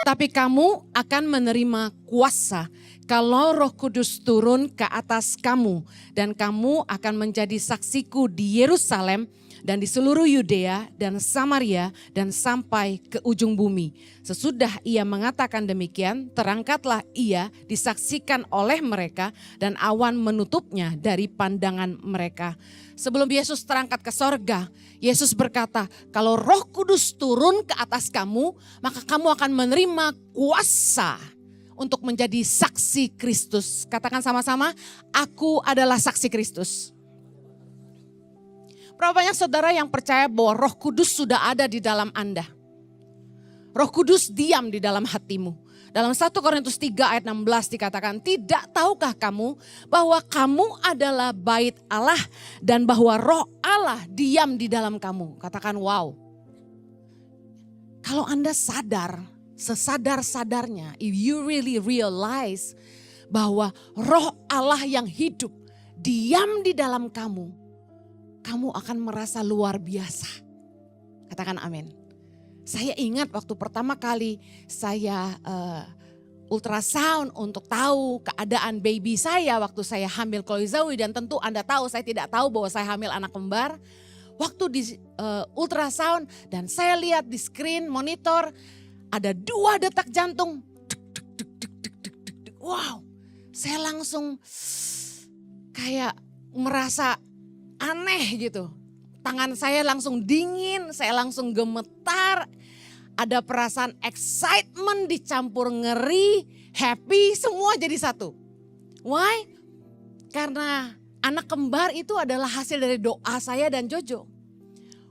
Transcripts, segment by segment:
Tetapi kamu akan menerima kuasa kalau Roh Kudus turun ke atas kamu. Dan kamu akan menjadi saksiku di Yerusalem dan di seluruh Yudea dan Samaria dan sampai ke ujung bumi. Sesudah ia mengatakan demikian, terangkatlah ia disaksikan oleh mereka dan awan menutupnya dari pandangan mereka. Sebelum Yesus terangkat ke sorga, Yesus berkata, kalau Roh Kudus turun ke atas kamu, maka kamu akan menerima kuasa untuk menjadi saksi Kristus. Katakan sama-sama, aku adalah saksi Kristus. Berapa banyak saudara yang percaya bahwa Roh Kudus sudah ada di dalam Anda? Roh Kudus diam di dalam hatimu. Dalam 1 Korintus 3 ayat 16 dikatakan, tidak tahukah kamu bahwa kamu adalah bait Allah dan bahwa Roh Allah diam di dalam kamu? Katakan wow. Kalau Anda sadar, sesadar-sadarnya, if you really realize bahwa Roh Allah yang hidup diam di dalam kamu, kamu akan merasa luar biasa. Katakan amin. Saya ingat waktu pertama kali saya ultrasound untuk tahu keadaan baby saya waktu saya hamil Chloe Zoe. Dan tentu Anda tahu saya tidak tahu bahwa saya hamil anak kembar. Waktu di ultrasound dan saya lihat di screen monitor ada 2 detak jantung. Wow, saya langsung kayak merasa aneh gitu. Tangan saya langsung dingin, saya langsung gemetar. Ada perasaan excitement dicampur ngeri, happy, semua jadi satu. Why? Karena anak kembar itu adalah hasil dari doa saya dan Jojo.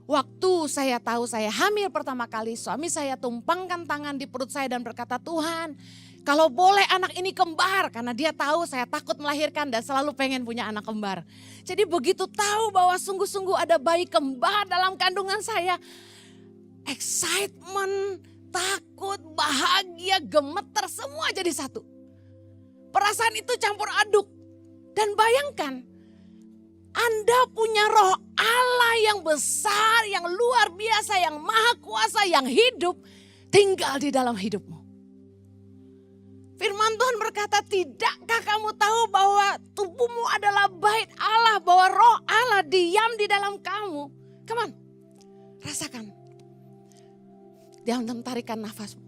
Waktu saya tahu saya hamil pertama kali, suami saya tumpangkan tangan di perut saya dan berkata, Tuhan, kalau boleh anak ini kembar, karena dia tahu saya takut melahirkan dan selalu pengen punya anak kembar. Jadi begitu tahu bahwa sungguh-sungguh ada bayi kembar dalam kandungan saya, excitement, takut, bahagia, gemeter, semua jadi satu. Perasaan itu campur aduk. Dan bayangkan, Anda punya Roh Allah yang besar, yang luar biasa, yang maha kuasa, yang hidup, tinggal di dalam hidupmu. Firman Tuhan berkata, tidakkah kamu tahu bahwa tubuhmu adalah bait Allah, bahwa Roh Allah diam di dalam kamu? Come on, rasakan. Dalam tarikan nafasmu,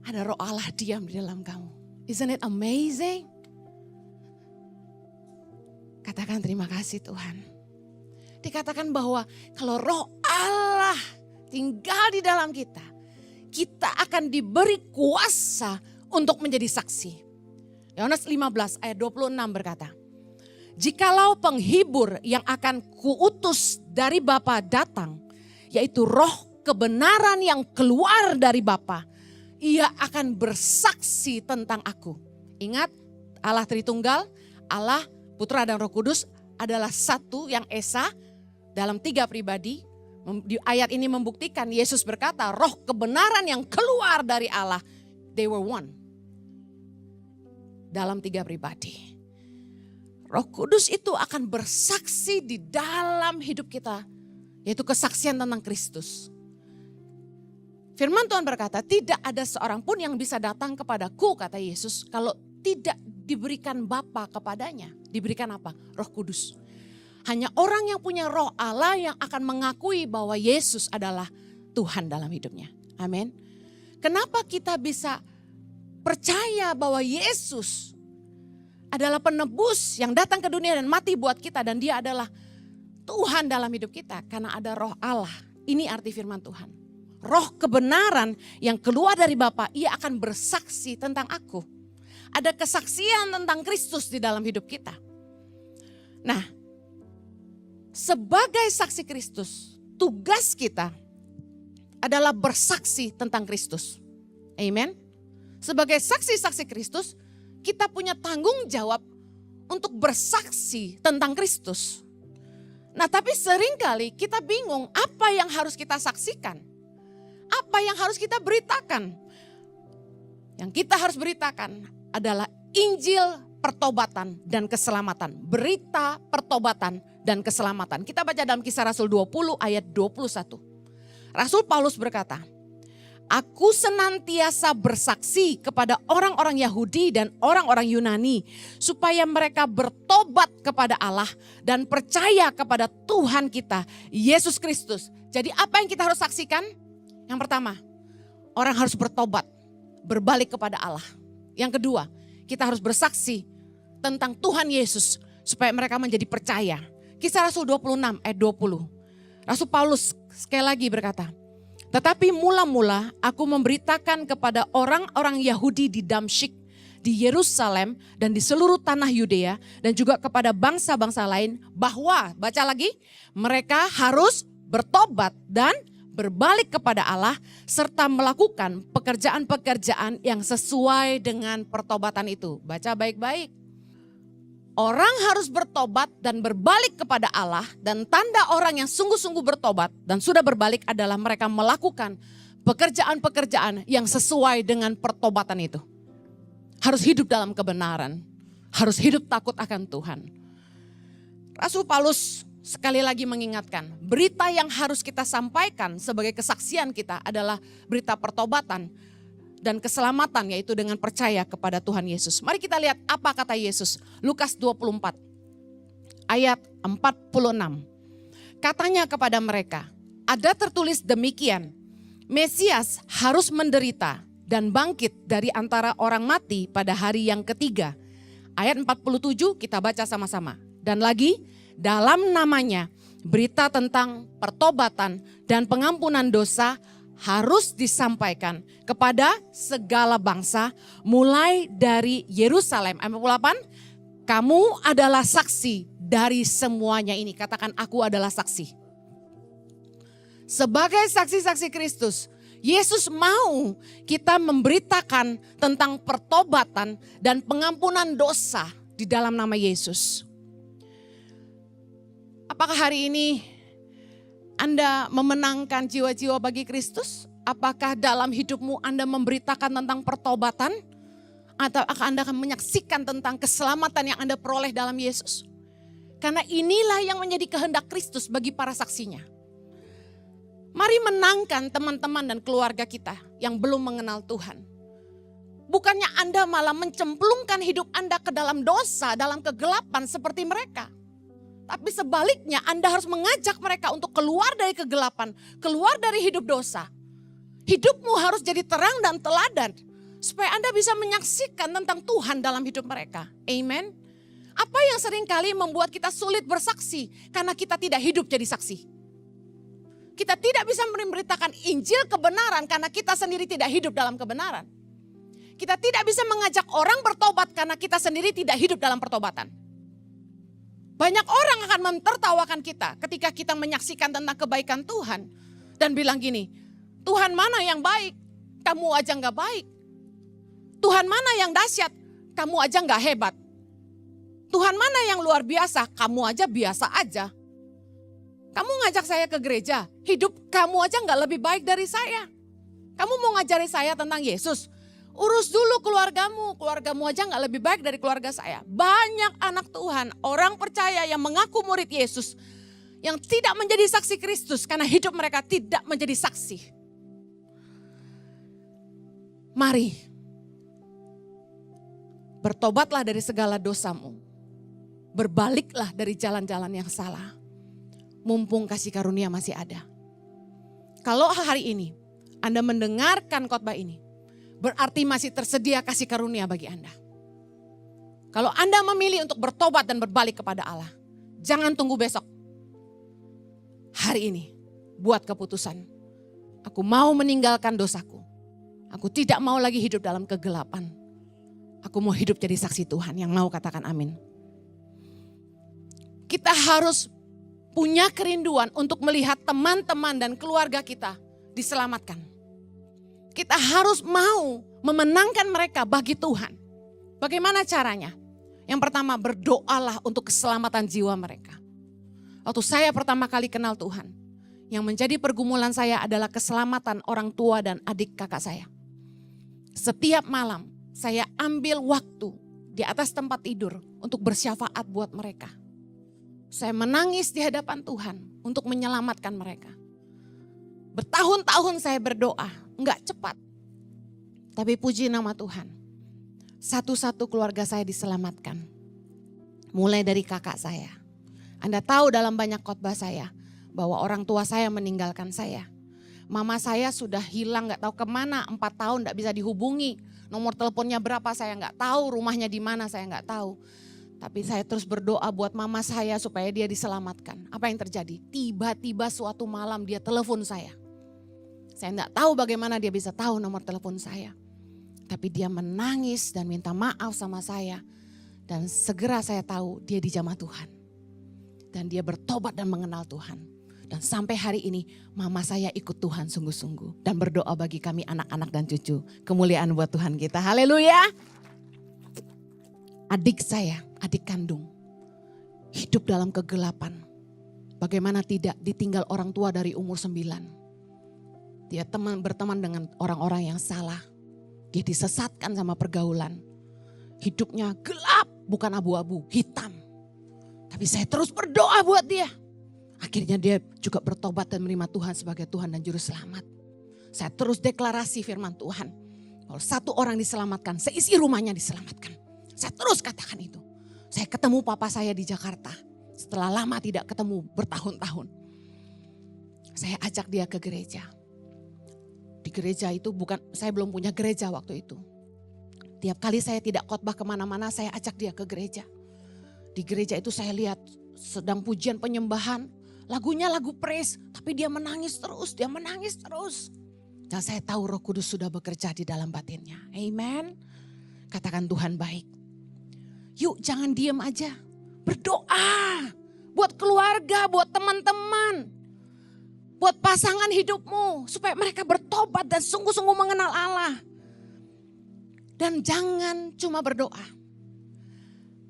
ada Roh Allah diam di dalam kamu. Isn't it amazing? Katakan terima kasih Tuhan. Dikatakan bahwa kalau Roh Allah tinggal di dalam kita, kita akan diberi kuasa untuk menjadi saksi. Yohanes 15 ayat 26 berkata, jikalau penghibur yang akan kuutus dari Bapa datang, yaitu Roh kebenaran yang keluar dari Bapa, ia akan bersaksi tentang aku. Ingat, Allah Tritunggal, Allah, Putra dan Roh Kudus adalah satu yang esa dalam 3 pribadi. Di ayat ini membuktikan Yesus berkata, Roh kebenaran yang keluar dari Allah, they were one. Dalam 3 pribadi. Roh Kudus itu akan bersaksi di dalam hidup kita, yaitu kesaksian tentang Kristus. Firman Tuhan berkata, tidak ada seorang pun yang bisa datang kepadaku, kata Yesus, kalau tidak diberikan Bapa kepadanya. Diberikan apa? Roh Kudus. Hanya orang yang punya Roh Allah yang akan mengakui bahwa Yesus adalah Tuhan dalam hidupnya. Amin. Kenapa kita bisa percaya bahwa Yesus adalah penebus yang datang ke dunia dan mati buat kita, dan dia adalah Tuhan dalam hidup kita? Karena ada Roh Allah. Ini arti firman Tuhan. Roh kebenaran yang keluar dari Bapa, ia akan bersaksi tentang aku. Ada kesaksian tentang Kristus di dalam hidup kita. Nah, sebagai saksi Kristus, tugas kita adalah bersaksi tentang Kristus. Amen. Sebagai saksi-saksi Kristus, kita punya tanggung jawab untuk bersaksi tentang Kristus. Nah, tapi seringkali kita bingung apa yang harus kita saksikan. Apa yang harus kita beritakan. Yang kita harus beritakan adalah Injil pertobatan dan keselamatan. Berita pertobatan dan keselamatan. Kita baca dalam Kisah Rasul 20 ayat 21. Rasul Paulus berkata, Aku senantiasa bersaksi kepada orang-orang Yahudi dan orang-orang Yunani supaya mereka bertobat kepada Allah dan percaya kepada Tuhan kita, Yesus Kristus. Jadi apa yang kita harus saksikan? Yang pertama, orang harus bertobat, berbalik kepada Allah. Yang kedua, kita harus bersaksi tentang Tuhan Yesus supaya mereka menjadi percaya. Kisah Rasul 26 ayat 20. Rasul Paulus sekali lagi berkata, tetapi mula-mula aku memberitakan kepada orang-orang Yahudi di Damsyik, di Yerusalem dan di seluruh tanah Yudea dan juga kepada bangsa-bangsa lain bahwa, baca lagi, mereka harus bertobat dan berbalik kepada Allah serta melakukan pekerjaan-pekerjaan yang sesuai dengan pertobatan itu. Baca baik-baik. Orang harus bertobat dan berbalik kepada Allah, dan tanda orang yang sungguh-sungguh bertobat dan sudah berbalik adalah mereka melakukan pekerjaan-pekerjaan yang sesuai dengan pertobatan itu. Harus hidup dalam kebenaran, harus hidup takut akan Tuhan. Rasul Paulus sekali lagi mengingatkan, berita yang harus kita sampaikan sebagai kesaksian kita adalah berita pertobatan dan keselamatan, yaitu dengan percaya kepada Tuhan Yesus. Mari kita lihat apa kata Yesus. Lukas 24 ayat 46. Katanya kepada mereka, ada tertulis demikian, Mesias harus menderita dan bangkit dari antara orang mati pada hari yang ketiga. Ayat 47 kita baca sama-sama. Dan lagi, dalam namanya berita tentang pertobatan dan pengampunan dosa harus disampaikan kepada segala bangsa mulai dari Yerusalem. Ayat 48, kamu adalah saksi dari semuanya ini. Katakan, aku adalah saksi. Sebagai saksi-saksi Kristus, Yesus mau kita memberitakan tentang pertobatan dan pengampunan dosa di dalam nama Yesus. Apakah hari ini Anda memenangkan jiwa-jiwa bagi Kristus? Apakah dalam hidupmu Anda memberitakan tentang pertobatan? Atau Anda akan menyaksikan tentang keselamatan yang Anda peroleh dalam Yesus? Karena inilah yang menjadi kehendak Kristus bagi para saksinya. Mari menangkan teman-teman dan keluarga kita yang belum mengenal Tuhan. Bukannya Anda malah mencemplungkan hidup Anda ke dalam dosa, dalam kegelapan seperti mereka. Tapi sebaliknya Anda harus mengajak mereka untuk keluar dari kegelapan, keluar dari hidup dosa. Hidupmu harus jadi terang dan teladan supaya Anda bisa menyaksikan tentang Tuhan dalam hidup mereka. Amen. Apa yang seringkali membuat kita sulit bersaksi karena kita tidak hidup jadi saksi. Kita tidak bisa memberitakan Injil kebenaran karena kita sendiri tidak hidup dalam kebenaran. Kita tidak bisa mengajak orang bertobat karena kita sendiri tidak hidup dalam pertobatan. Banyak orang akan mentertawakan kita ketika kita menyaksikan tentang kebaikan Tuhan. Dan bilang gini, Tuhan mana yang baik? Kamu aja gak baik. Tuhan mana yang dahsyat? Kamu aja gak hebat. Tuhan mana yang luar biasa? Kamu aja biasa aja. Kamu ngajak saya ke gereja, hidup kamu aja gak lebih baik dari saya. Kamu mau ngajari saya tentang Yesus? Urus dulu keluargamu aja gak lebih baik dari keluarga saya. Banyak anak Tuhan, orang percaya yang mengaku murid Yesus, yang tidak menjadi saksi Kristus karena hidup mereka tidak menjadi saksi. Mari, bertobatlah dari segala dosamu. Berbaliklah dari jalan-jalan yang salah. Mumpung kasih karunia masih ada. Kalau hari ini Anda mendengarkan khotbah ini, berarti masih tersedia kasih karunia bagi Anda. Kalau Anda memilih untuk bertobat dan berbalik kepada Allah, jangan tunggu besok. Hari ini, buat keputusan. Aku mau meninggalkan dosaku. Aku tidak mau lagi hidup dalam kegelapan. Aku mau hidup jadi saksi Tuhan. Yang mau katakan amin. Kita harus punya kerinduan untuk melihat teman-teman dan keluarga kita diselamatkan. Kita harus mau memenangkan mereka bagi Tuhan. Bagaimana caranya? Yang pertama, berdoalah untuk keselamatan jiwa mereka. Waktu saya pertama kali kenal Tuhan, yang menjadi pergumulan saya adalah keselamatan orang tua dan adik kakak saya. Setiap malam saya ambil waktu di atas tempat tidur untuk bersyafaat buat mereka. Saya menangis di hadapan Tuhan untuk menyelamatkan mereka. Bertahun-tahun saya berdoa enggak cepat. Tapi puji nama Tuhan, satu-satu keluarga saya diselamatkan. Mulai dari kakak saya. Anda tahu dalam banyak khotbah saya bahwa orang tua saya meninggalkan saya. Mama saya sudah hilang gak tahu kemana, 4 tahun gak bisa dihubungi. Nomor teleponnya berapa saya gak tahu, rumahnya di mana saya gak tahu. Tapi saya terus berdoa buat mama saya supaya dia diselamatkan. Apa yang terjadi? Tiba-tiba suatu malam dia telepon saya. Saya gak tahu bagaimana dia bisa tahu nomor telepon saya. Tapi dia menangis dan minta maaf sama saya. Dan segera saya tahu dia dijamah Tuhan. Dan dia bertobat dan mengenal Tuhan. Dan sampai hari ini mama saya ikut Tuhan sungguh-sungguh. Dan berdoa bagi kami anak-anak dan cucu. Kemuliaan buat Tuhan kita. Haleluya. Adik saya, adik kandung. Hidup dalam kegelapan. Bagaimana tidak ditinggal orang tua dari umur 9. Dia berteman dengan orang-orang yang salah. Dia disesatkan sama pergaulan. Hidupnya gelap, bukan abu-abu, hitam. Tapi saya terus berdoa buat dia. Akhirnya dia juga bertobat dan menerima Tuhan sebagai Tuhan dan Juru Selamat. Saya terus deklarasi firman Tuhan. Kalau satu orang diselamatkan, seisi rumahnya diselamatkan. Saya terus katakan itu. Saya ketemu papa saya di Jakarta. Setelah lama tidak ketemu bertahun-tahun. Saya ajak dia ke gereja. Di gereja itu saya belum punya gereja waktu itu. Tiap kali saya tidak khotbah kemana-mana, saya ajak dia ke gereja. Di gereja itu saya lihat sedang pujian penyembahan. Lagunya lagu praise, tapi dia menangis terus, dia menangis terus. Dan saya tahu Roh Kudus sudah bekerja di dalam batinnya. Amen. Katakan Tuhan baik. Yuk jangan diam aja. Berdoa. Buat keluarga, buat teman-teman. Buat pasangan hidupmu. Supaya mereka bertobat dan sungguh-sungguh mengenal Allah. Dan jangan cuma berdoa.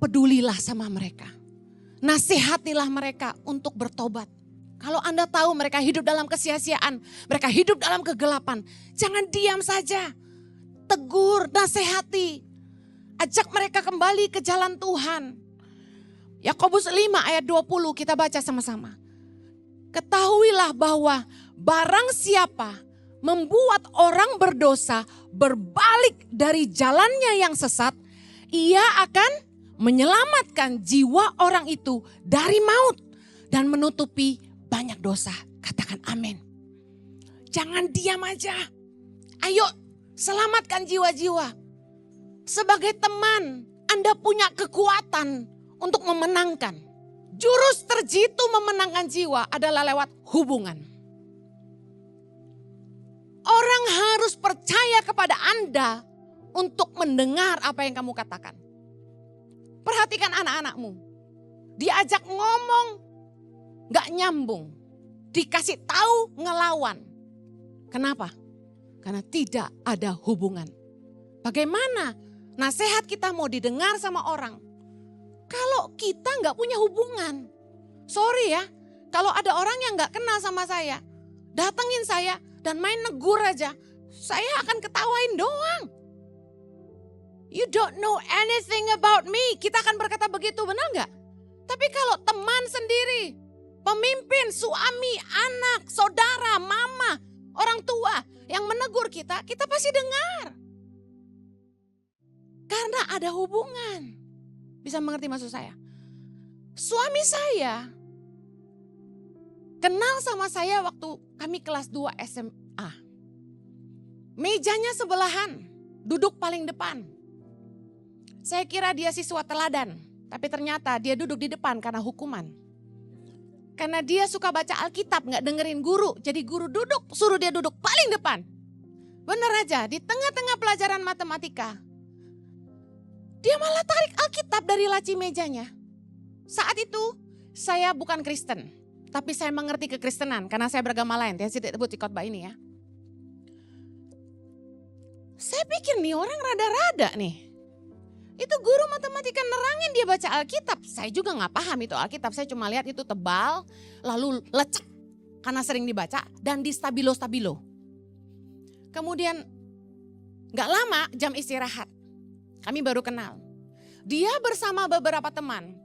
Pedulilah sama mereka. Nasihatilah mereka untuk bertobat. Kalau Anda tahu mereka hidup dalam kesia-siaan, mereka hidup dalam kegelapan, jangan diam saja. Tegur, nasihati. Ajak mereka kembali ke jalan Tuhan. Yakobus 5 ayat 20 kita baca sama-sama. Ketahuilah bahwa barang siapa membuat orang berdosa berbalik dari jalannya yang sesat, ia akan menyelamatkan jiwa orang itu dari maut dan menutupi banyak dosa. Katakan amin. Jangan diam aja. Ayo selamatkan jiwa-jiwa. Sebagai teman, Anda punya kekuatan untuk memenangkan. Jurus terjitu memenangkan jiwa adalah lewat hubungan. Orang harus percaya kepada Anda untuk mendengar apa yang kamu katakan. Perhatikan anak-anakmu. Diajak ngomong, gak nyambung. Dikasih tahu ngelawan. Kenapa? Karena tidak ada hubungan. Bagaimana nasihat kita mau didengar sama orang? Kalau kita gak punya hubungan. Sorry ya, kalau ada orang yang gak kenal sama saya, datengin saya dan main negur aja, saya akan ketawain doang. You don't know anything about me. Kita akan berkata begitu, benar gak? Tapi kalau teman sendiri, pemimpin, suami, anak, saudara, mama, orang tua yang menegur kita, kita pasti dengar. Karena ada hubungan. Bisa mengerti maksud saya? Suami saya kenal sama saya waktu kami kelas 2 SMA. Mejanya sebelahan, duduk paling depan. Saya kira dia siswa teladan, tapi ternyata dia duduk di depan karena hukuman. Karena dia suka baca Alkitab, gak dengerin guru. Jadi guru duduk, suruh dia duduk paling depan. Bener aja, di tengah-tengah pelajaran matematika. Dia malah tarik Alkitab dari laci mejanya. Saat itu saya bukan Kristen, tapi saya mengerti kekristenan karena saya beragama lain. Saya tidak sebut di khotbah ini ya. Saya pikir nih orang rada-rada nih. Itu guru matematika nerangin dia baca Alkitab. Saya juga gak paham itu Alkitab. Saya cuma lihat itu tebal, lalu lecek karena sering dibaca dan di stabilo-stabilo. Kemudian gak lama jam istirahat. Kami baru kenal. Dia bersama beberapa teman.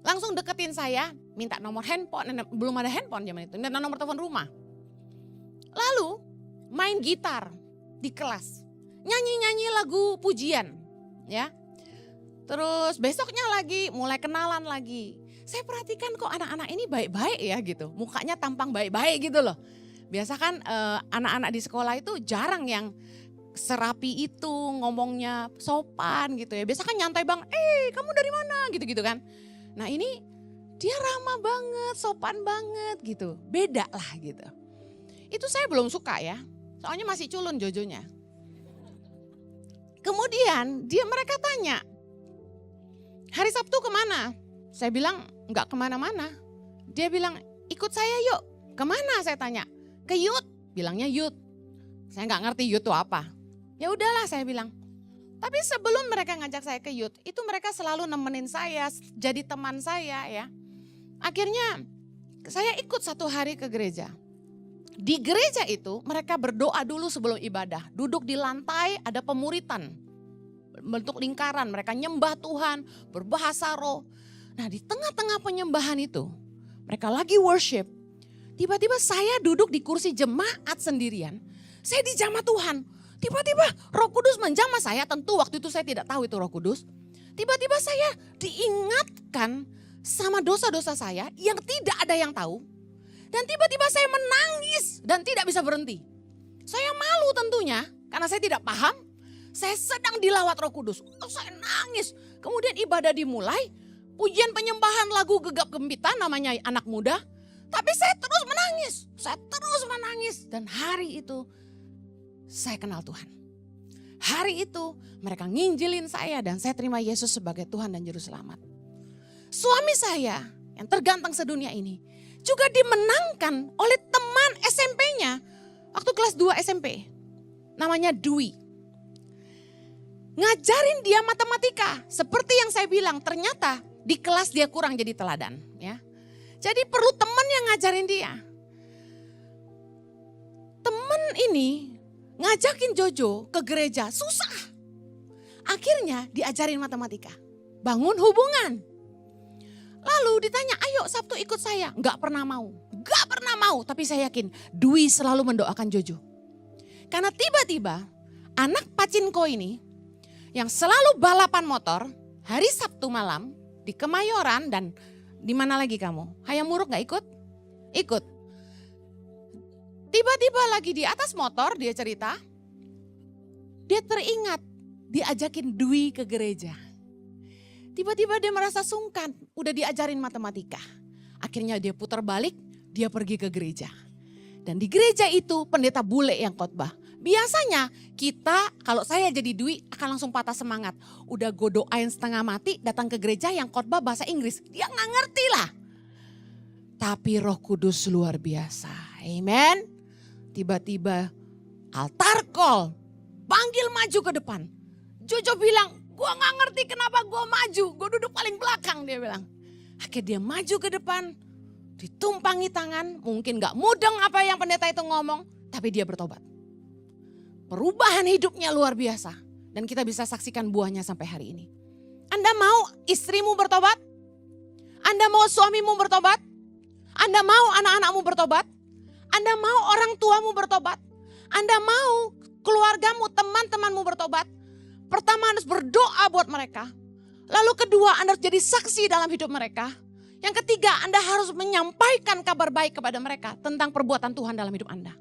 Langsung deketin saya, minta nomor handphone. Belum ada handphone zaman itu, minta nomor telepon rumah. Lalu main gitar di kelas. Nyanyi-nyanyi lagu pujian, ya. Terus besoknya lagi mulai kenalan lagi. Saya perhatikan kok anak-anak ini baik-baik ya gitu. Mukanya tampang baik-baik gitu loh. Biasa kan anak-anak di sekolah itu jarang yang serapi itu, ngomongnya sopan gitu ya. Biasa kan nyantai bang, kamu dari mana gitu-gitu kan. Nah ini dia ramah banget, sopan banget gitu. Beda lah gitu. Itu saya belum suka ya. Soalnya masih culun Jojonya. Kemudian mereka tanya, hari Sabtu kemana? Saya bilang enggak kemana-mana. Dia bilang ikut saya yuk. Kemana saya tanya? Ke youth. Bilangnya youth. Saya enggak ngerti youth itu apa. Ya udahlah saya bilang. Tapi sebelum mereka ngajak saya ke youth, itu mereka selalu nemenin saya, jadi teman saya ya. Akhirnya saya ikut satu hari ke gereja. Di gereja itu mereka berdoa dulu sebelum ibadah. Duduk di lantai ada pemuritan. Bentuk lingkaran mereka nyembah Tuhan, berbahasa roh. Nah di tengah-tengah penyembahan itu mereka lagi worship. Tiba-tiba saya duduk di kursi jemaat sendirian. Saya dijamah Tuhan. Tiba-tiba Roh Kudus menjamah saya. Tentu waktu itu saya tidak tahu itu Roh Kudus. Tiba-tiba saya diingatkan sama dosa-dosa saya yang tidak ada yang tahu. Dan tiba-tiba saya menangis dan tidak bisa berhenti. Saya malu tentunya karena saya tidak paham. Saya sedang dilawat Roh Kudus. Saya nangis. Kemudian ibadah dimulai. Pujian penyembahan lagu gegap gempita namanya anak muda. Tapi saya terus menangis. Saya terus menangis. Dan hari itu saya kenal Tuhan. Hari itu mereka nginjilin saya dan saya terima Yesus sebagai Tuhan dan Juru Selamat. Suami saya yang terganteng sedunia ini juga dimenangkan oleh teman SMP-nya waktu kelas 2 SMP. Namanya Dwi. Ngajarin dia matematika. Seperti yang saya bilang, ternyata di kelas dia kurang jadi teladan. Ya. Jadi perlu teman yang ngajarin dia. Teman ini ngajakin Jojo ke gereja, susah. Akhirnya diajarin matematika. Bangun hubungan. Lalu ditanya, ayo Sabtu ikut saya. Enggak pernah mau. Enggak pernah mau. Tapi saya yakin Dwi selalu mendoakan Jojo. Karena tiba-tiba anak Pacinko ini yang selalu balapan motor hari Sabtu malam di Kemayoran dan di mana lagi kamu? Hayam Muruk gak ikut? Ikut. Tiba-tiba lagi di atas motor dia cerita. Dia teringat diajakin Dwi ke gereja. Tiba-tiba dia merasa sungkan, udah diajarin matematika. Akhirnya dia putar balik, dia pergi ke gereja. Dan di gereja itu pendeta bule yang khotbah. Biasanya kita, kalau saya jadi Dwi akan langsung patah semangat. Udah gue doain setengah mati, datang ke gereja yang khotbah bahasa Inggris. Dia gak ngerti lah. Tapi Roh Kudus luar biasa. Amen. Tiba-tiba altar call, panggil maju ke depan. Jojo bilang, gue gak ngerti kenapa gue maju, gue duduk paling belakang dia bilang. Akhirnya dia maju ke depan, ditumpangi tangan, mungkin gak mudeng apa yang pendeta itu ngomong, tapi dia bertobat. Perubahan hidupnya luar biasa dan kita bisa saksikan buahnya sampai hari ini. Anda mau istrimu bertobat? Anda mau suamimu bertobat? Anda mau anak-anakmu bertobat? Anda mau orang tuamu bertobat? Anda mau keluargamu, teman-temanmu bertobat? Pertama harus berdoa buat mereka. Lalu kedua Anda harus jadi saksi dalam hidup mereka. Yang ketiga Anda harus menyampaikan kabar baik kepada mereka tentang perbuatan Tuhan dalam hidup Anda.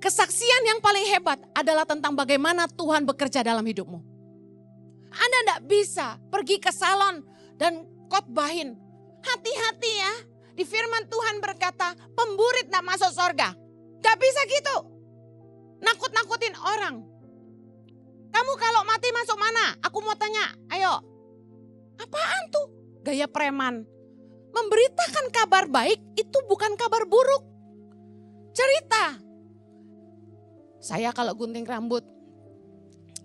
Kesaksian yang paling hebat adalah tentang bagaimana Tuhan bekerja dalam hidupmu. Anda tidak bisa pergi ke salon dan khotbahin. Hati-hati ya, di firman Tuhan berkata pemburit tidak masuk surga. Gak bisa gitu. Nakut-nakutin orang. Kamu kalau mati masuk mana? Aku mau tanya, ayo. Apaan tuh? Gaya preman. Memberitakan kabar baik itu bukan kabar buruk. Cerita. Saya kalau gunting rambut,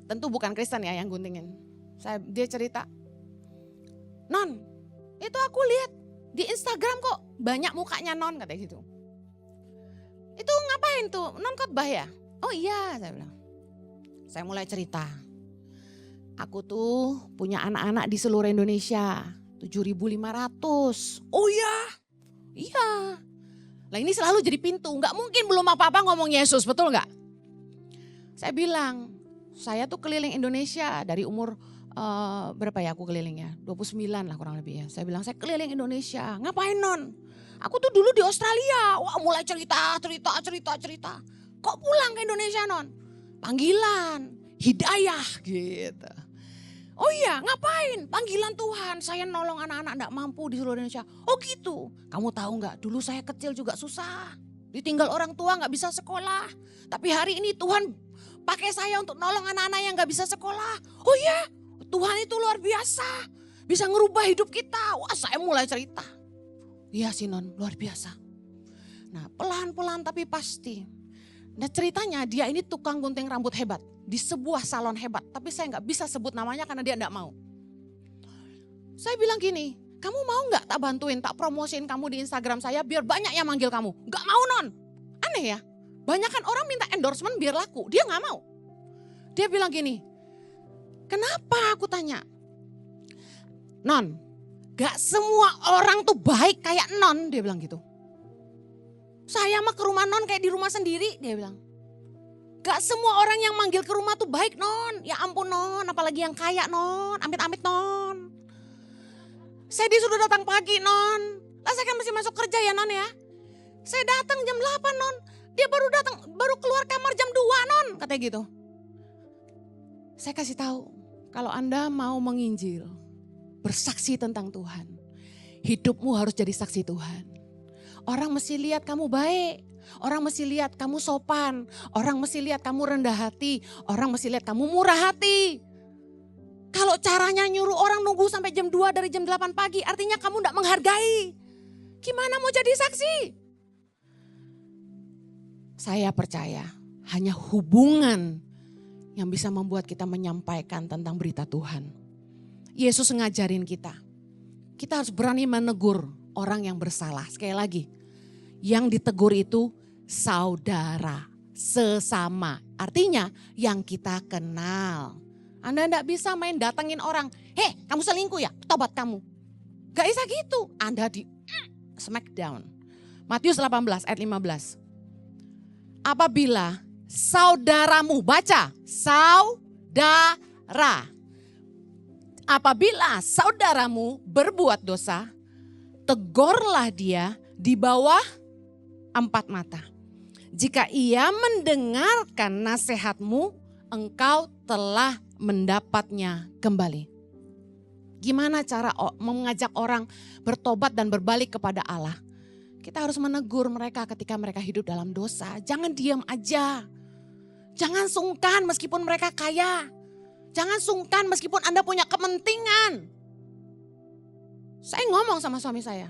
tentu bukan Kristen ya yang guntingin. Dia cerita, Non, itu aku lihat di Instagram kok banyak mukanya Non katanya gitu. Itu ngapain tuh? Non khotbah ya? Oh iya, saya bilang. Saya mulai cerita. Aku tuh punya anak-anak di seluruh Indonesia, 7.500. Oh iya? Iya. Lah ini selalu jadi pintu, nggak mungkin belum apa-apa ngomong Yesus, betul nggak? Saya bilang, saya tuh keliling Indonesia dari umur berapa ya aku kelilingnya? 29 lah kurang lebih ya. Saya bilang saya keliling Indonesia. Ngapain non? Aku tuh dulu di Australia. Wah mulai cerita. Kok pulang ke Indonesia non? Panggilan, hidayah gitu. Oh iya ngapain? Panggilan Tuhan. Saya nolong anak-anak gak mampu di seluruh Indonesia. Oh gitu. Kamu tahu gak dulu saya kecil juga susah. Ditinggal orang tua gak bisa sekolah. Tapi hari ini Tuhan pakai saya untuk nolong anak-anak yang gak bisa sekolah. Oh iya, Tuhan itu luar biasa. Bisa ngerubah hidup kita. Wah saya mulai cerita. Iya sih non, luar biasa. Nah pelan-pelan tapi pasti. Nah ceritanya dia ini tukang gunting rambut hebat. Di sebuah salon hebat. Tapi saya gak bisa sebut namanya karena dia gak mau. Saya bilang gini, kamu mau gak tak bantuin, tak promosiin kamu di Instagram saya biar banyak yang manggil kamu. Gak mau non. Aneh ya. Banyak kan orang minta endorsement biar laku, dia gak mau. Dia bilang gini, kenapa aku tanya? Non, gak semua orang tuh baik kayak non, dia bilang gitu. Saya mah ke rumah non kayak di rumah sendiri, dia bilang. Gak semua orang yang manggil ke rumah tuh baik non, ya ampun non, apalagi yang kaya non, amit-amit non. Saya disuruh datang pagi non, lah saya kan masih masuk kerja ya non ya. Saya datang jam 8 non. Dia baru keluar kamar jam 2 non, katanya gitu. Saya kasih tahu, kalau Anda mau menginjil, bersaksi tentang Tuhan, hidupmu harus jadi saksi Tuhan. Orang mesti lihat kamu baik, orang mesti lihat kamu sopan, orang mesti lihat kamu rendah hati, orang mesti lihat kamu murah hati. Kalau caranya nyuruh orang nunggu sampai jam 2 dari jam 8 pagi, artinya kamu tidak menghargai. Gimana mau jadi saksi? Saya percaya hanya hubungan yang bisa membuat kita menyampaikan tentang berita Tuhan. Yesus ngajarin kita. Kita harus berani menegur orang yang bersalah. Sekali lagi, yang ditegur itu saudara, sesama. Artinya yang kita kenal. Anda tidak bisa main datengin orang. Hei kamu selingkuh ya, tobat kamu. Gak bisa gitu, Anda di smackdown. Matius 18 ayat 15. Apabila saudaramu, baca, saudara. Apabila saudaramu berbuat dosa, tegurlah dia di bawah 4 mata. Jika ia mendengarkan nasihatmu, engkau telah mendapatnya kembali. Gimana cara mengajak orang bertobat dan berbalik kepada Allah? Kita harus menegur mereka ketika mereka hidup dalam dosa. Jangan diam aja. Jangan sungkan meskipun mereka kaya. Jangan sungkan meskipun Anda punya kepentingan. Saya ngomong sama suami saya.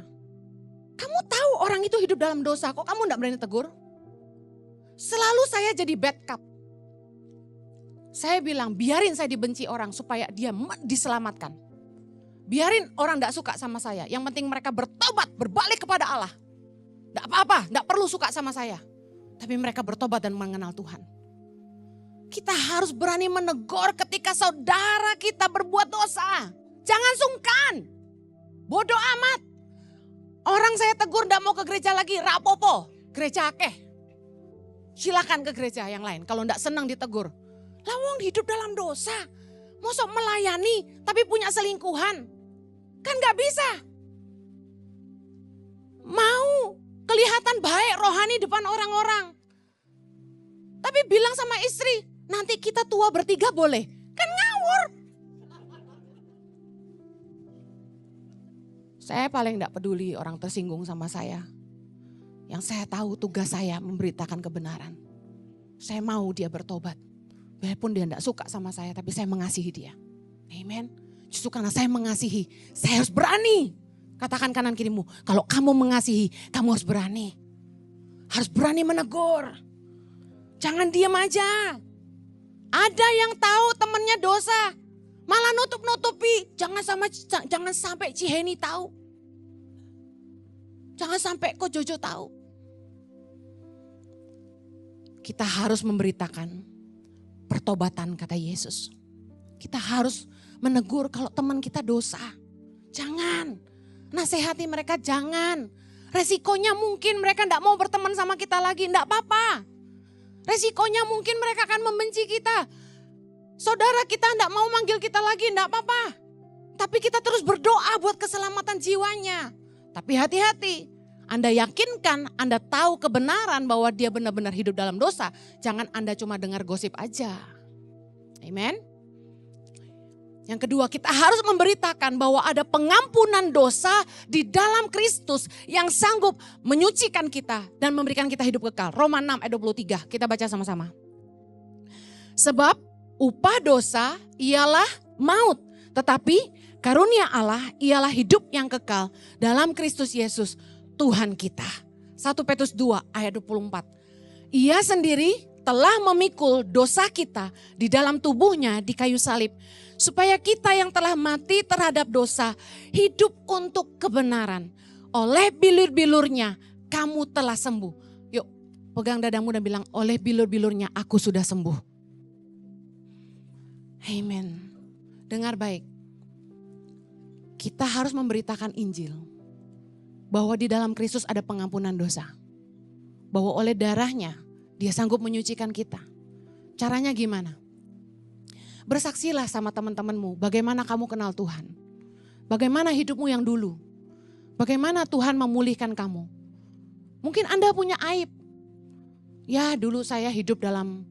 Kamu tahu orang itu hidup dalam dosa, kok kamu enggak berani tegur? Selalu saya jadi bad cop. Saya bilang biarin saya dibenci orang supaya dia diselamatkan. Biarin orang enggak suka sama saya. Yang penting mereka bertobat, berbalik kepada Allah. Enggak apa-apa, enggak perlu suka sama saya. Tapi mereka bertobat dan mengenal Tuhan. Kita harus berani menegur ketika saudara kita berbuat dosa. Jangan sungkan. Bodoh amat. Orang saya tegur enggak mau ke gereja lagi, rapopo. Gereja akeh. Silakan ke gereja yang lain kalau enggak senang ditegur. Lawang hidup dalam dosa. Mosok melayani tapi punya selingkuhan. Kan enggak bisa. Mau kelihatan baik rohani depan orang-orang. Tapi bilang sama istri, nanti kita tua bertiga boleh. Kan ngawur. Saya paling tidak peduli orang tersinggung sama saya. Yang saya tahu tugas saya memberitakan kebenaran. Saya mau dia bertobat. Walaupun dia tidak suka sama saya, tapi saya mengasihi dia. Amen. Justru karena saya mengasihi, saya harus berani. Katakan kanan kirimu, kalau kamu mengasihi, kamu harus berani. Harus berani menegur. Jangan diam aja. Ada yang tahu temannya dosa, malah nutup-nutupi. Jangan sampai Ciheni tahu. Jangan sampai Ko Jojo tahu. Kita harus memberitakan pertobatan kata Yesus. Kita harus menegur kalau teman kita dosa. Jangan. Nasihati mereka jangan. Resikonya mungkin mereka tidak mau berteman sama kita lagi. Tidak apa-apa. Resikonya mungkin mereka akan membenci kita. Saudara kita tidak mau manggil kita lagi, tidak apa-apa. Tapi kita terus berdoa buat keselamatan jiwanya. Tapi hati-hati, Anda yakinkan, Anda tahu kebenaran bahwa dia benar-benar hidup dalam dosa. Jangan Anda cuma dengar gosip aja. Amen. Yang kedua, kita harus memberitakan bahwa ada pengampunan dosa di dalam Kristus yang sanggup menyucikan kita dan memberikan kita hidup kekal. Roma 6 ayat 23, kita baca sama-sama. Sebab upah dosa ialah maut, tetapi karunia Allah ialah hidup yang kekal dalam Kristus Yesus Tuhan kita. 1 Petrus 2 ayat 24. Ia sendiri telah memikul dosa kita di dalam tubuhnya di kayu salib. Supaya kita yang telah mati terhadap dosa hidup untuk kebenaran. Oleh bilur-bilurnya kamu telah sembuh. Yuk pegang dadamu dan bilang, oleh bilur-bilurnya aku sudah sembuh. Amen. Dengar baik. Kita harus memberitakan Injil. Bahwa di dalam Kristus ada pengampunan dosa. Bahwa oleh darahnya dia sanggup menyucikan kita. Caranya gimana? Bersaksilah sama teman-temanmu bagaimana kamu kenal Tuhan. Bagaimana hidupmu yang dulu. Bagaimana Tuhan memulihkan kamu. Mungkin Anda punya aib. Ya dulu saya hidup dalam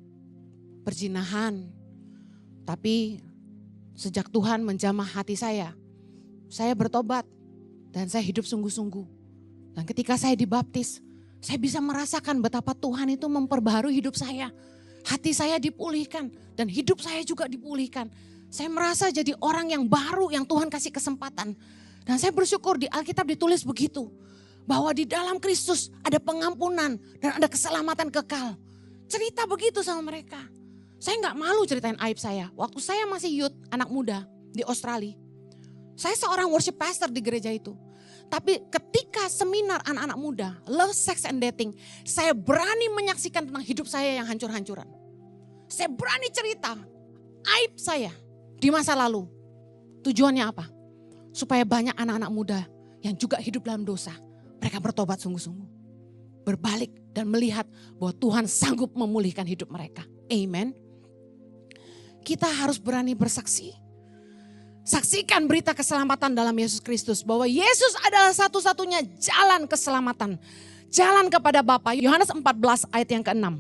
perzinahan. Tapi sejak Tuhan menjamah hati saya bertobat. Dan saya hidup sungguh-sungguh. Dan ketika saya dibaptis, saya bisa merasakan betapa Tuhan itu memperbaharui hidup saya. Hati saya dipulihkan dan hidup saya juga dipulihkan. Saya merasa jadi orang yang baru yang Tuhan kasih kesempatan. Dan saya bersyukur di Alkitab ditulis begitu. Bahwa di dalam Kristus ada pengampunan dan ada keselamatan kekal. Cerita begitu sama mereka. Saya gak malu ceritain aib saya. Waktu saya masih youth, anak muda di Australia. Saya seorang worship pastor di gereja itu. Tapi ketika seminar anak-anak muda, Love, Sex and Dating, saya berani menyaksikan tentang hidup saya yang hancur-hancuran. Saya berani cerita aib saya di masa lalu. Tujuannya apa? Supaya banyak anak-anak muda yang juga hidup dalam dosa. Mereka bertobat sungguh-sungguh. Berbalik dan melihat bahwa Tuhan sanggup memulihkan hidup mereka. Amen. Kita harus berani bersaksi. Saksikan berita keselamatan dalam Yesus Kristus. Bahwa Yesus adalah satu-satunya jalan keselamatan. Jalan kepada Bapa. Yohanes 14 ayat yang ke-6.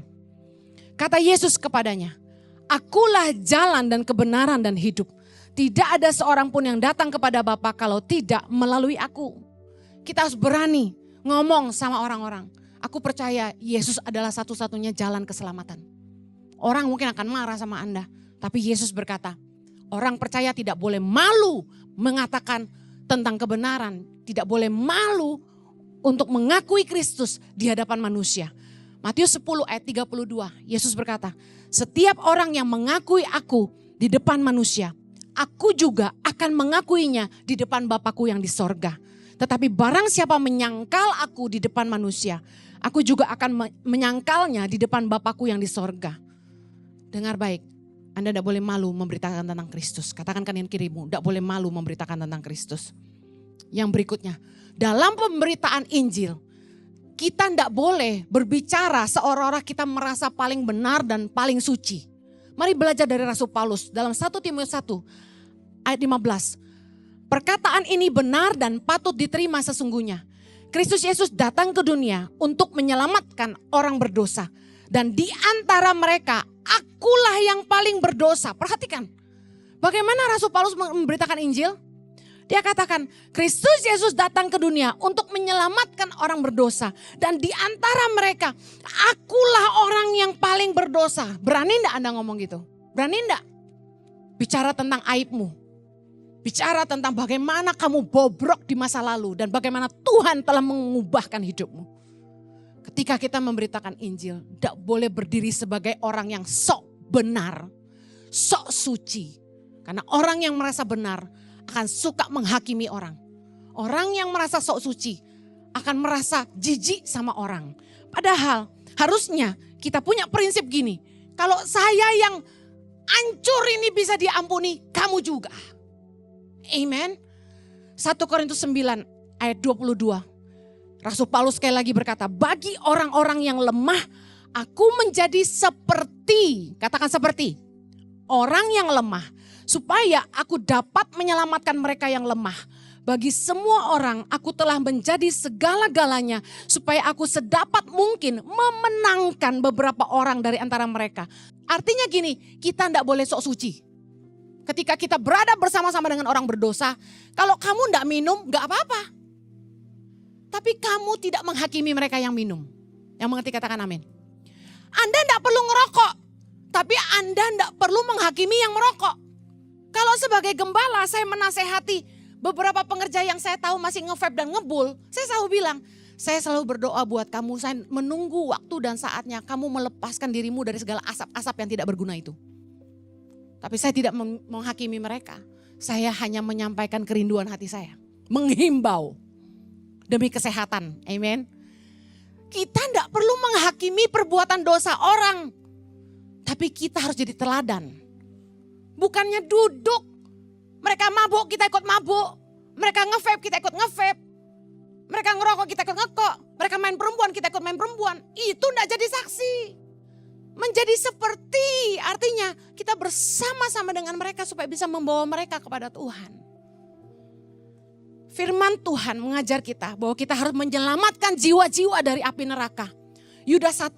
Kata Yesus kepadanya, akulah jalan dan kebenaran dan hidup. Tidak ada seorang pun yang datang kepada Bapa kalau tidak melalui aku. Kita harus berani ngomong sama orang-orang. Aku percaya Yesus adalah satu-satunya jalan keselamatan. Orang mungkin akan marah sama Anda. Tapi Yesus berkata, orang percaya tidak boleh malu mengatakan tentang kebenaran. Tidak boleh malu untuk mengakui Kristus di hadapan manusia. Matius 10 ayat 32, Yesus berkata, setiap orang yang mengakui aku di depan manusia, aku juga akan mengakuinya di depan Bapakku yang di sorga. Tetapi barang siapa menyangkal aku di depan manusia, aku juga akan menyangkalnya di depan Bapakku yang di sorga. Dengar baik, Anda tidak boleh malu memberitakan tentang Kristus. Katakan kanan kirimu, tidak boleh malu memberitakan tentang Kristus. Yang berikutnya, dalam pemberitaan Injil, kita tidak boleh berbicara seolah-olah kita merasa paling benar dan paling suci. Mari belajar dari Rasul Paulus dalam 1 Timotius 1 ayat 15. Perkataan ini benar dan patut diterima sesungguhnya. Kristus Yesus datang ke dunia untuk menyelamatkan orang berdosa. Dan di antara mereka, akulah yang paling berdosa. Perhatikan, bagaimana Rasul Paulus memberitakan Injil? Dia katakan, Kristus Yesus datang ke dunia untuk menyelamatkan orang berdosa. Dan di antara mereka, akulah orang yang paling berdosa. Berani enggak Anda ngomong gitu? Berani enggak? Bicara tentang aibmu. Bicara tentang bagaimana kamu bobrok di masa lalu. Dan bagaimana Tuhan telah mengubahkan hidupmu. Ketika kita memberitakan Injil, tidak boleh berdiri sebagai orang yang sok benar. Sok suci. Karena orang yang merasa benar akan suka menghakimi orang. Orang yang merasa sok suci akan merasa jijik sama orang. Padahal harusnya kita punya prinsip gini. Kalau saya yang hancur ini bisa diampuni, kamu juga. Amen. 1 Korintus 9 ayat 22. Rasul Paulus sekali lagi berkata, bagi orang-orang yang lemah, Aku menjadi seperti, katakan seperti, orang yang lemah. Supaya aku dapat menyelamatkan mereka yang lemah. Bagi semua orang aku telah menjadi segala-galanya. Supaya aku sedapat mungkin memenangkan beberapa orang dari antara mereka. Artinya gini, kita tidak boleh sok suci. Ketika kita berada bersama-sama dengan orang berdosa, kalau kamu tidak minum, gak apa-apa. Tapi kamu tidak menghakimi mereka yang minum. Yang mengerti katakan amin. Anda tidak perlu ngerokok, tapi Anda tidak perlu menghakimi yang merokok. Kalau sebagai gembala saya menasehati beberapa pengerja yang saya tahu masih nge-vape dan ngebul, saya selalu bilang, saya selalu berdoa buat kamu, saya menunggu waktu dan saatnya kamu melepaskan dirimu dari segala asap-asap yang tidak berguna itu. Tapi saya tidak menghakimi mereka, saya hanya menyampaikan kerinduan hati saya, menghimbau demi kesehatan, amen. Kita tidak perlu menghakimi perbuatan dosa orang, tapi kita harus jadi teladan. Bukannya duduk, mereka mabuk, kita ikut mabuk. Mereka nge-vape, kita ikut nge-vape. Mereka ngerokok, kita ikut ngerokok. Mereka main perempuan, kita ikut main perempuan. Itu enggak jadi saksi. Menjadi seperti, artinya kita bersama-sama dengan mereka supaya bisa membawa mereka kepada Tuhan. Firman Tuhan mengajar kita bahwa kita harus menyelamatkan jiwa-jiwa dari api neraka. Yudas 1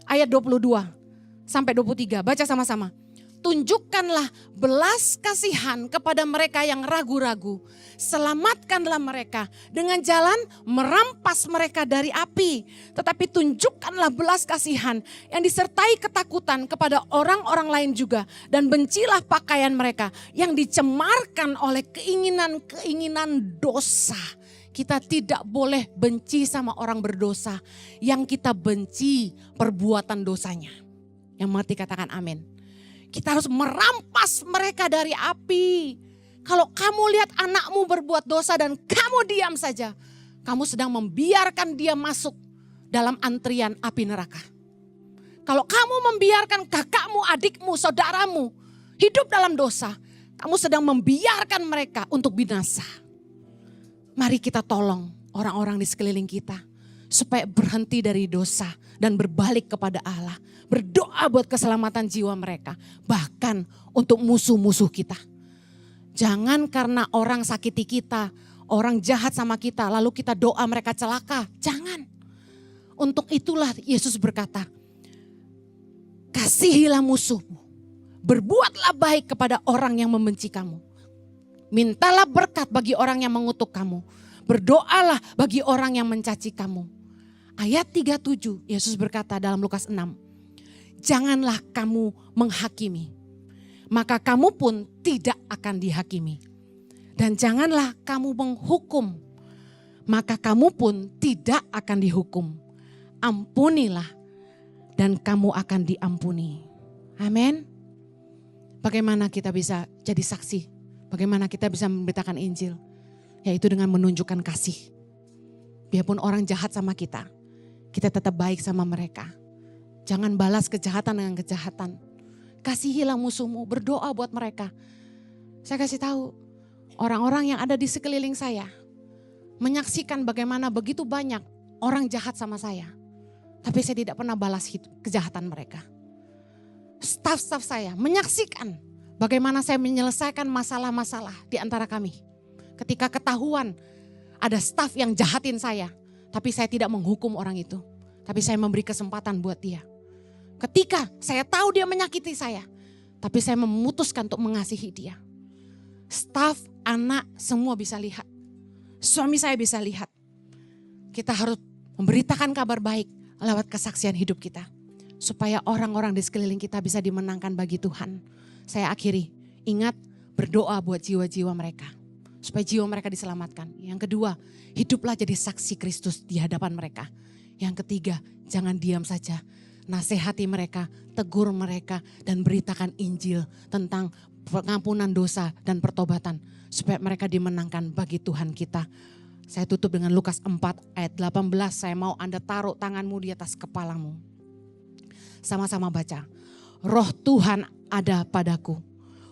ayat 22 sampai 23, baca sama-sama. Tunjukkanlah belas kasihan kepada mereka yang ragu-ragu. Selamatkanlah mereka dengan jalan merampas mereka dari api. Tetapi tunjukkanlah belas kasihan yang disertai ketakutan kepada orang-orang lain juga. Dan bencilah pakaian mereka yang dicemarkan oleh keinginan-keinginan dosa. Kita tidak boleh benci sama orang berdosa. Yang kita benci perbuatan dosanya. Yang mengerti katakan amin. Kita harus merampas mereka dari api. Kalau kamu lihat anakmu berbuat dosa dan kamu diam saja, kamu sedang membiarkan dia masuk dalam antrian api neraka. Kalau kamu membiarkan kakakmu, adikmu, saudaramu hidup dalam dosa, kamu sedang membiarkan mereka untuk binasa. Mari kita tolong orang-orang di sekeliling kita supaya berhenti dari dosa dan berbalik kepada Allah. Berdoa buat keselamatan jiwa mereka. Bahkan untuk musuh-musuh kita. Jangan karena orang sakiti kita, orang jahat sama kita, lalu kita doa mereka celaka. Jangan. Untuk itulah Yesus berkata, kasihilah musuhmu. Berbuatlah baik kepada orang yang membenci kamu. Mintalah berkat bagi orang yang mengutuk kamu. Berdoalah bagi orang yang mencaci kamu. Ayat 37, Yesus berkata dalam Lukas 6. Janganlah kamu menghakimi, maka kamu pun tidak akan dihakimi. Dan janganlah kamu menghukum, maka kamu pun tidak akan dihukum. Ampunilah dan kamu akan diampuni. Amin. Bagaimana kita bisa jadi saksi? Bagaimana kita bisa memberitakan Injil? Yaitu dengan menunjukkan kasih. Biarpun orang jahat sama kita, kita tetap baik sama mereka. Jangan balas kejahatan dengan kejahatan. Kasihilah musuhmu, berdoa buat mereka. Saya kasih tahu, orang-orang yang ada di sekeliling saya menyaksikan bagaimana begitu banyak orang jahat sama saya. Tapi saya tidak pernah balas kejahatan mereka. Staf-staf saya menyaksikan bagaimana saya menyelesaikan masalah-masalah di antara kami. Ketika ketahuan ada staf yang jahatin saya, tapi saya tidak menghukum orang itu. Tapi saya memberi kesempatan buat dia. Ketika saya tahu dia menyakiti saya, tapi saya memutuskan untuk mengasihi dia. Staf, anak, semua bisa lihat. Suami saya bisa lihat. Kita harus memberitakan kabar baik lewat kesaksian hidup kita. Supaya orang-orang di sekeliling kita bisa dimenangkan bagi Tuhan. Saya akhiri, ingat berdoa buat jiwa-jiwa mereka. Supaya jiwa mereka diselamatkan. Yang kedua, hiduplah jadi saksi Kristus di hadapan mereka. Yang ketiga, jangan diam saja. Nasihati mereka, tegur mereka, dan beritakan Injil tentang pengampunan dosa dan pertobatan. Supaya mereka dimenangkan bagi Tuhan kita. Saya tutup dengan Lukas 4 ayat 18. Saya mau Anda taruh tanganmu di atas kepalamu. Sama-sama baca. Roh Tuhan ada padaku.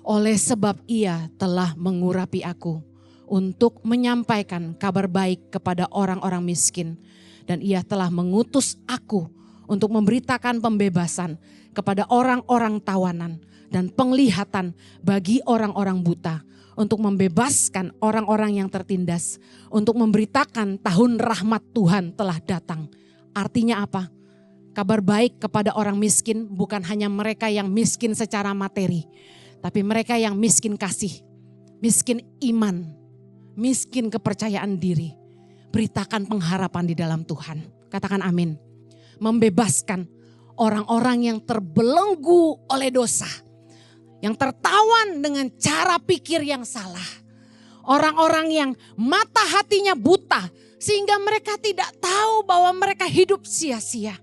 Oleh sebab ia telah mengurapi aku. Untuk menyampaikan kabar baik kepada orang-orang miskin. Dan ia telah mengutus aku untuk memberitakan pembebasan kepada orang-orang tawanan dan penglihatan bagi orang-orang buta, untuk membebaskan orang-orang yang tertindas, untuk memberitakan tahun rahmat Tuhan telah datang. Artinya apa? Kabar baik kepada orang miskin, bukan hanya mereka yang miskin secara materi, tapi mereka yang miskin kasih, miskin iman, miskin kepercayaan diri. Beritakan pengharapan di dalam Tuhan. Katakan amin. Membebaskan orang-orang yang terbelenggu oleh dosa, yang tertawan dengan cara pikir yang salah. Orang-orang yang mata hatinya buta sehingga mereka tidak tahu bahwa mereka hidup sia-sia.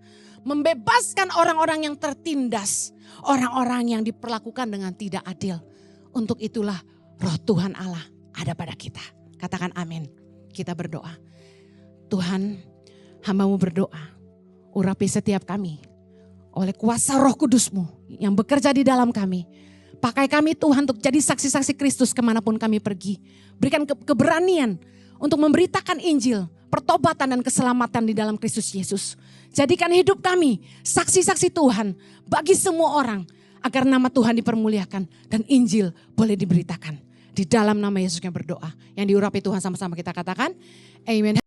Membebaskan orang-orang yang tertindas, orang-orang yang diperlakukan dengan tidak adil. Untuk itulah Roh Tuhan Allah ada pada kita. Katakan amin. Kita berdoa. Tuhan, hamba-Mu berdoa, urapi setiap kami oleh kuasa Roh Kudus-Mu yang bekerja di dalam kami. Pakai kami Tuhan untuk jadi saksi-saksi Kristus kemanapun kami pergi. Berikan keberanian untuk memberitakan Injil, pertobatan dan keselamatan di dalam Kristus Yesus. Jadikan hidup kami saksi-saksi Tuhan bagi semua orang, agar nama Tuhan dipermuliakan dan Injil boleh diberitakan. Di dalam nama Yesus yang berdoa, yang diurapi Tuhan, sama-sama kita katakan amin.